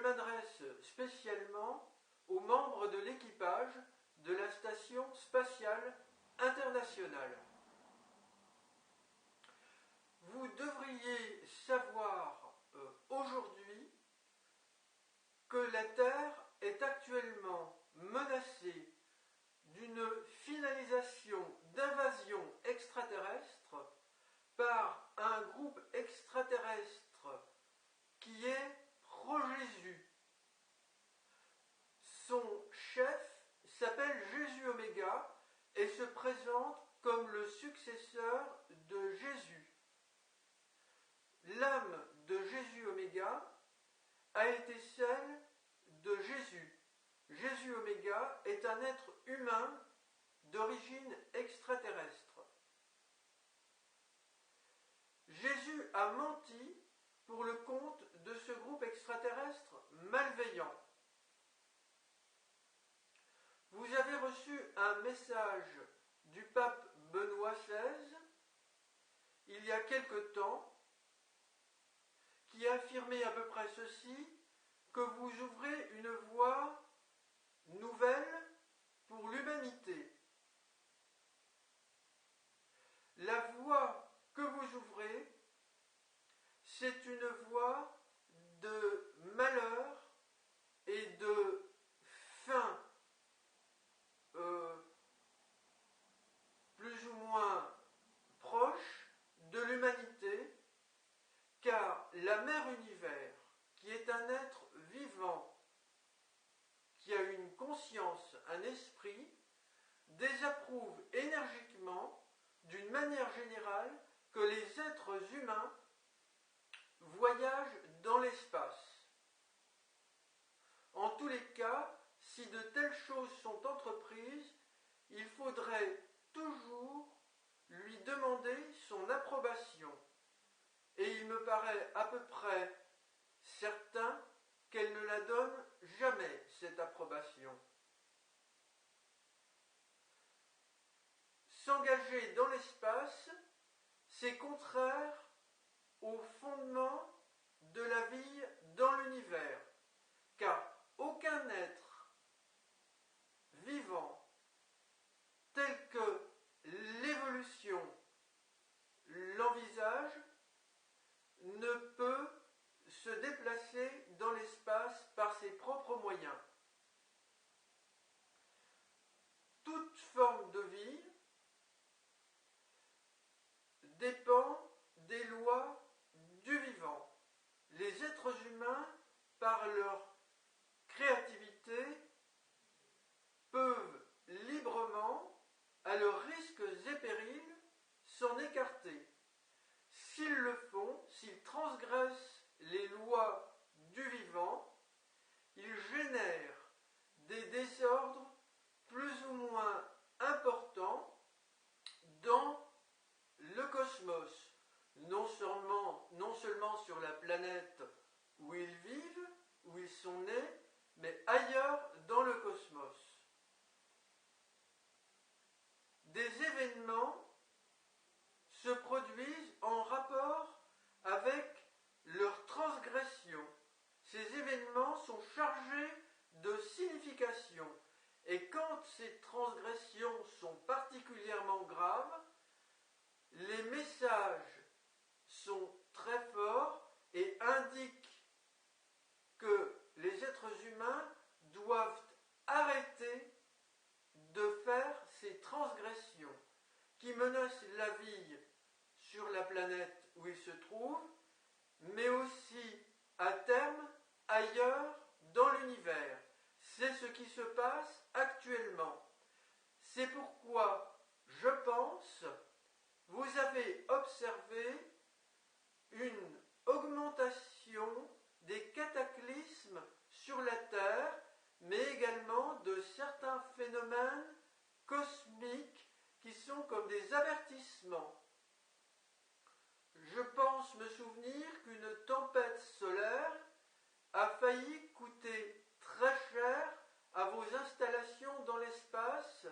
m'adresse spécialement aux membres de l'équipage de la Station spatiale internationale. Vous devriez savoir aujourd'hui que la Terre est actuellement menacée d'une finalisation d'invasion extraterrestre par un groupe extraterrestre qui est pro-Jésus. Son chef s'appelle Jésus Oméga et se présente comme le successeur de Jésus. L'âme de Jésus Oméga a été celle de Jésus. Jésus Oméga est un être humain d'origine extraterrestre. Jésus a menti pour le compte de ce groupe extraterrestre malveillant. Vous avez reçu un message du pape Benoît XVI, il y a quelque temps, qui affirmait à peu près ceci, que vous ouvrez une voie nouvelle pour l'humanité. La voie que vous ouvrez, c'est une voie de malheur et de fin plus ou moins proche de l'humanité, car la Mère Univers, qui est un être vivant, qui a une conscience, un esprit, désapprouve énergiquement, d'une manière générale, que les êtres humains voyagent dans l'espace. En tous les cas, si de telles choses sont entreprises, il faudrait toujours lui demander son approbation. Et il me paraît à peu près certain qu'elle ne la donne jamais, cette approbation. S'engager dans l'espace, c'est contraire au fondement de la vie dans l'univers, car aucun être vivant tel que l'évolution l'envisage ne peut se déplacer dans l'espace par ses propres moyens. Toute forme de vie dépend des lois du vivant. Les êtres humains, par leur créativité, peuvent librement, à leurs risques et périls, s'en écarter. S'ils le font, s'ils transgressent les lois du vivant, ils génèrent des désordres plus ou moins importants dans le cosmos, non seulement sur la planète où ils vivent, où ils sont nés, mais ailleurs dans le cosmos. Des événements se produisent en rapport avec leur transgression. Ces événements sont chargés de signification. Et quand ces transgressions sont particulièrement graves, les messages sont très forts et indiquent que les êtres humains doivent arrêter de faire ces transgressions qui menacent la vie sur la planète où ils se trouvent, mais aussi à terme ailleurs dans l'univers. C'est ce qui se passe actuellement. C'est pourquoi, je pense, vous avez observé une augmentation des cataclysmes sur la Terre, mais également de certains phénomènes cosmiques qui sont comme des avertissements. Je pense me souvenir qu'une tempête solaire a failli coûter très cher à vos installations dans l'espace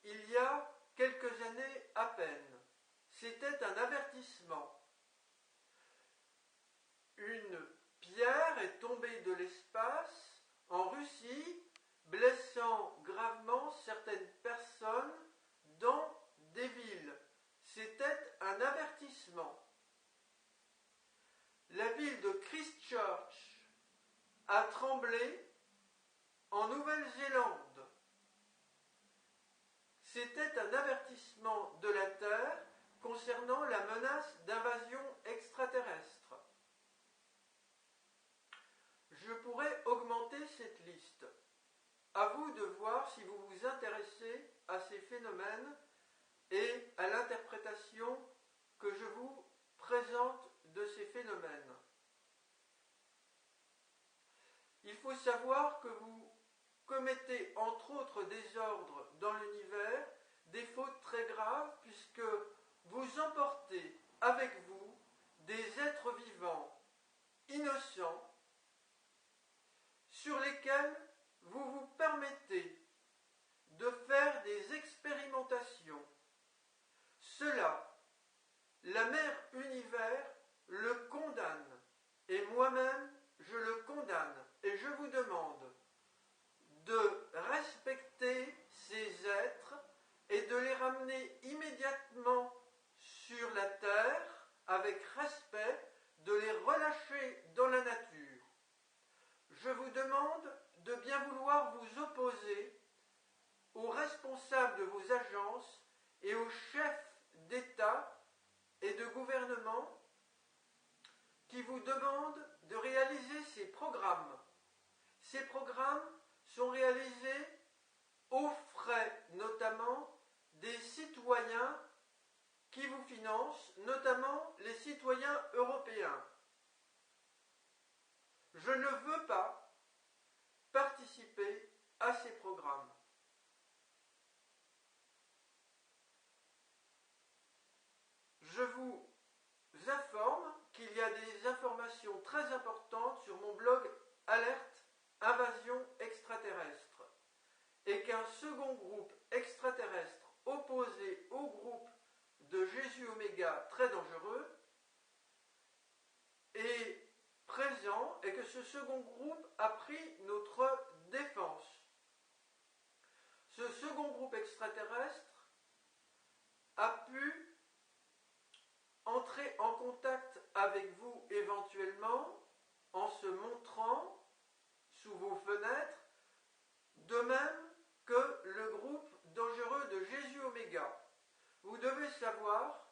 il y a quelques années à peine. C'était un avertissement. Une pierre est tombée de l'espace en Nouvelle-Zélande. C'était un avertissement de la Terre concernant la menace d'invasion extraterrestre. Je pourrais augmenter cette liste. À vous de voir si vous vous intéressez à ces phénomènes et à l'interprétation que je vous présente de ces phénomènes. Il faut savoir que vous commettez entre autres désordres dans l'univers, des fautes très graves puisque vous emportez avec vous des êtres vivants innocents sur lesquels vous vous permettez de faire des expérimentations. Cela, la mère univers le condamne, et moi-même je le condamne, et je vous demande de respecter ces êtres et de les ramener immédiatement sur la terre avec respect, de les relâcher dans la nature. Je vous demande de bien vouloir vous opposer aux responsables de vos agences et aux chefs d'État et de gouvernement qui vous demandent de réaliser ces programmes. Ces programmes sont réalisés aux frais notamment des citoyens qui vous financent, notamment les citoyens européens. Je ne veux pas participer à ces programmes. Je vous informe qu'il y a des informations très importantes sur mon blog Alerte Invasion extraterrestre et qu'un second groupe extraterrestre opposé au groupe de Jésus Oméga très dangereux est présent et que ce second groupe a pris notre défense. Ce second groupe extraterrestre a pu entrer en contact avec vous éventuellement en se montrant sous vos fenêtres, de même que le groupe dangereux de Jésus Oméga. Vous devez savoir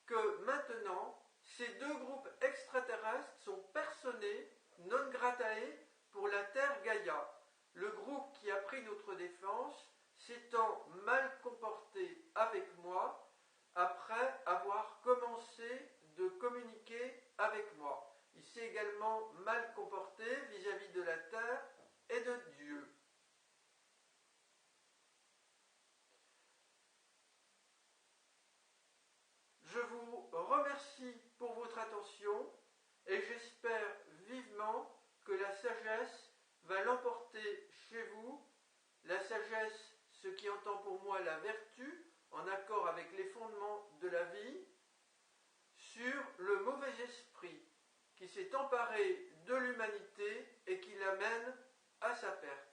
que maintenant, ces deux groupes extraterrestres sont personnés non gratae pour la Terre Gaïa. Le groupe qui a pris notre défense s'étant mal comporté avec moi après avoir commencé de communiquer avec moi. Il s'est également mal comporté vis-à-vis de la terre et de Dieu. Je vous remercie pour votre attention et j'espère vivement que la sagesse va l'emporter chez vous. La sagesse, ce qui entend pour moi la vertu, en accord avec les fondements de la vie, sur le mauvais esprit qui s'est emparé de l'humanité et qui l'amène à sa perte.